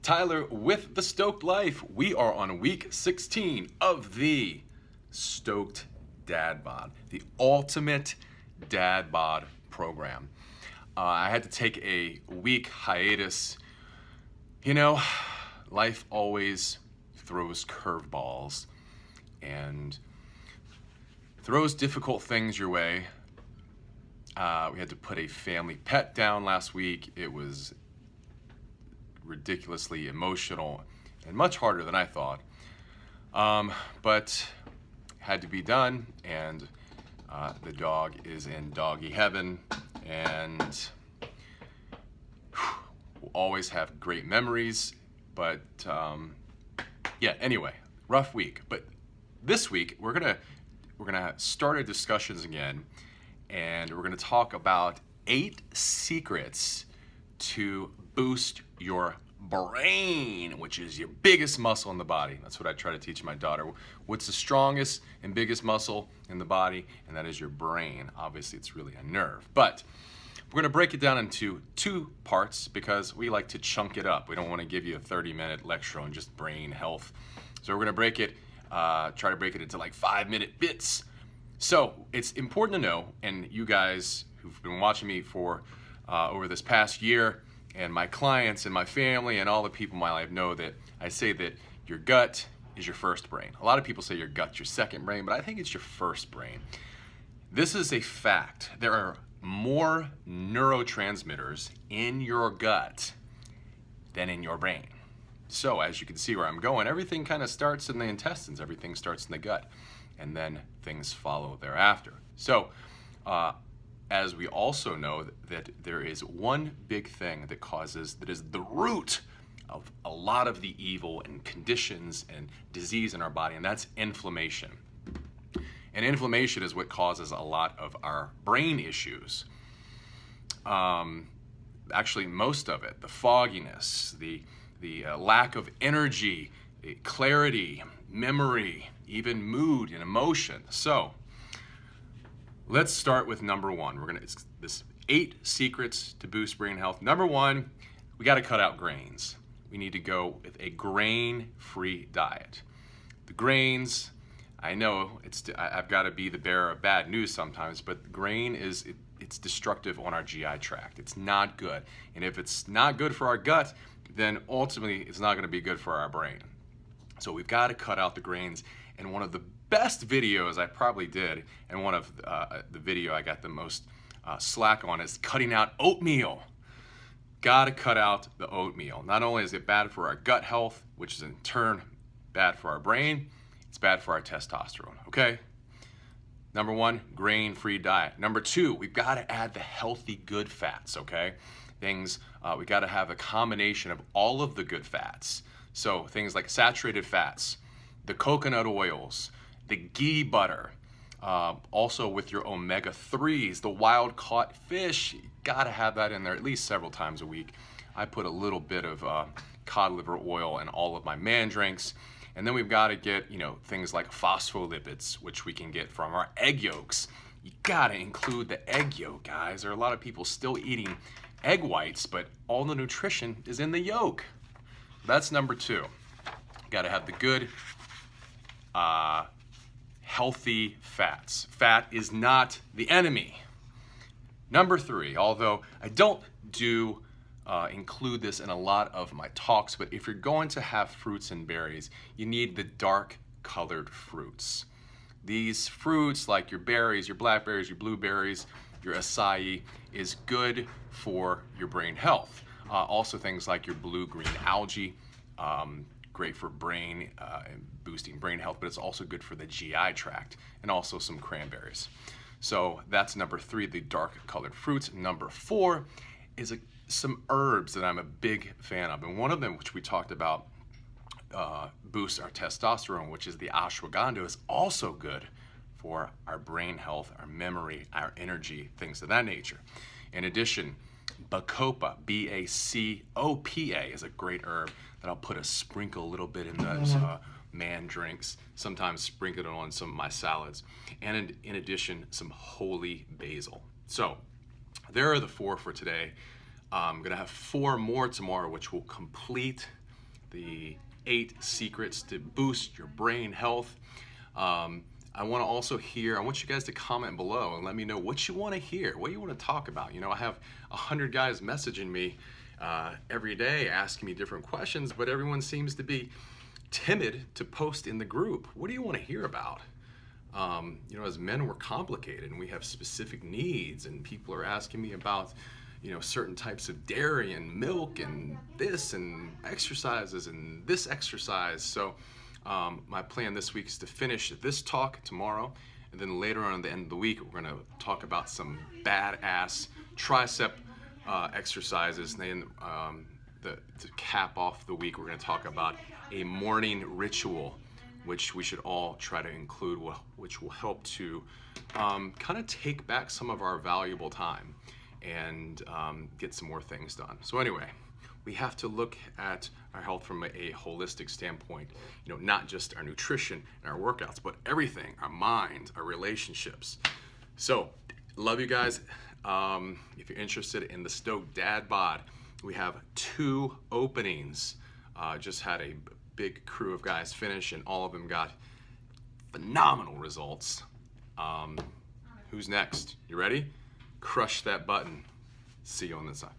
Tyler with the Stoked Life. We are on week 16 of the Stoked Dad Bod, the ultimate dad bod program. I had to take a week hiatus. You know, life always throws curveballs and throws difficult things your way. We had to put a family pet down last week. It was ridiculously emotional and much harder than I thought, but had to be done, and the dog is in doggy heaven, and we'll always have great memories. But yeah, anyway, rough week. But this week we're gonna start our discussions again, and we're gonna talk about 8 secrets to boost your brain, which is your biggest muscle in the body. That's what I try to teach my daughter. What's the strongest and biggest muscle in the body? And that is your brain. Obviously, it's really a nerve. But we're going to break it down into 2 parts because we like to chunk it up. We don't want to give you a 30-minute lecture on just brain health. So we're going to break it, try to break it into like 5-minute bits. So it's important to know, and you guys who've been watching me for over this past year, and my clients and my family and all the people in my life know that I say that your gut is your first brain. A lot of people say your gut's your second brain, but I think it's your first brain. This is a fact. There are more neurotransmitters in your gut than in your brain. So as you can see where I'm going, everything kind of starts in the intestines, everything starts in the gut, and then things follow thereafter. So as we also know that there is one big thing that is the root of a lot of the evil and conditions and disease in our body, and that's inflammation. And inflammation is what causes a lot of our brain issues. Actually, most of it, the fogginess, the lack of energy, the clarity, memory, even mood and emotion. So let's start with number 1. It's this 8 secrets to boost brain health. Number 1, we got to cut out grains. We need to go with a grain-free diet. The grains, I know I've got to be the bearer of bad news sometimes, but grain it's destructive on our GI tract. It's not good. And if it's not good for our gut, then ultimately it's not going to be good for our brain. So we've got to cut out the grains. And one of the best videos I probably did, and one of the video I got the most slack on, is cutting out oatmeal. Got to cut out the oatmeal. Not only is it bad for our gut health, which is in turn bad for our brain, it's bad for our testosterone, okay? Number 1, grain-free diet. Number 2, we've got to add the healthy good fats, okay? We got to have a combination of all of the good fats. So things like saturated fats, the coconut oils, the ghee butter, also with your omega-3s, the wild-caught fish. You gotta have that in there at least several times a week. I put a little bit of cod liver oil in all of my man drinks. And then we've got to get, things like phospholipids, which we can get from our egg yolks. You gotta include the egg yolk, guys. There are a lot of people still eating egg whites, but all the nutrition is in the yolk. That's number 2. Gotta have the good, healthy fats. Fat is not the enemy. Number 3, although I don't include this in a lot of my talks, but if you're going to have fruits and berries, you need the dark colored fruits. These fruits, like your berries, your blackberries, your blueberries, your acai, is good for your brain health. Also things like your blue-green algae, great for brain and boosting brain health, but it's also good for the GI tract, and also some cranberries. So that's number 3, the dark colored fruits. Number 4 is some herbs that I'm a big fan of, and one of them, which we talked about, boosts our testosterone, which is the ashwagandha, is also good for our brain health, our memory, our energy, things of that nature. In addition, bacopa, B-A-C-O-P-A, is a great herb that I'll put a little bit in those man drinks, sometimes sprinkle it on some of my salads, and in addition, some holy basil. So there are the 4 for today. I'm gonna have 4 more tomorrow, which will complete the 8 secrets to boost your brain health. I want to also hear, I want you guys to comment below and let me know what you want to hear, what you want to talk about. You know, I have 100 guys messaging me every day asking me different questions, but everyone seems to be timid to post in the group. What do you want to hear about? You know, as men, we're complicated and we have specific needs, and people are asking me about, you know, certain types of dairy and milk and this and exercises and this exercise. So my plan this week is to finish this talk tomorrow, and then later on at the end of the week, we're going to talk about some badass tricep exercises. And then to cap off the week, we're going to talk about a morning ritual, which we should all try to include, which will help to kind of take back some of our valuable time and get some more things done. So anyway, we have to look at our health from a holistic standpoint, you know, not just our nutrition and our workouts, but everything, our mind, our relationships. So, love you guys. If you're interested in the Stoked Dad Bod, we have 2 openings. Just had a big crew of guys finish, and all of them got phenomenal results. Who's next? You ready? Crush that button. See you on the side.